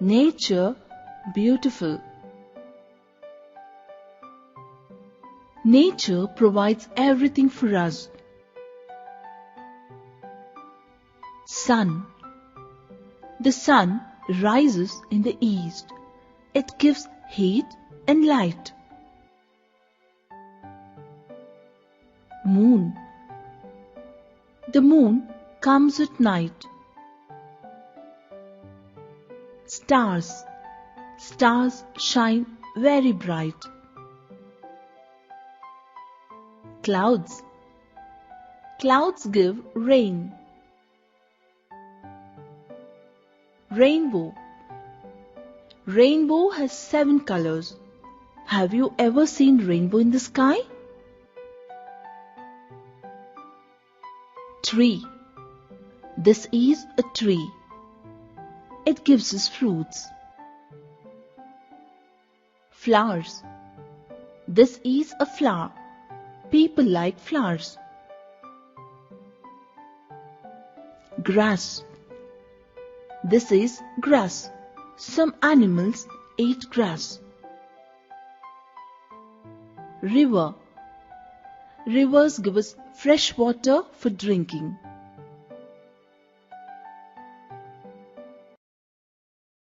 Nature beautiful. Nature provides everything for us. Sun. The sun rises in the east. It gives heat and light. Moon. The moon comes at night. Stars. Stars shine very bright. Clouds. Clouds give rain. Rainbow. Rainbow has 7 colors. Have you ever seen rainbow in the sky? Tree. This is a tree. It gives us fruits. Flowers. This is a flower. People like flowers. Grass. This is grass. Some animals eat grass. River. Rivers give us fresh water for drinking.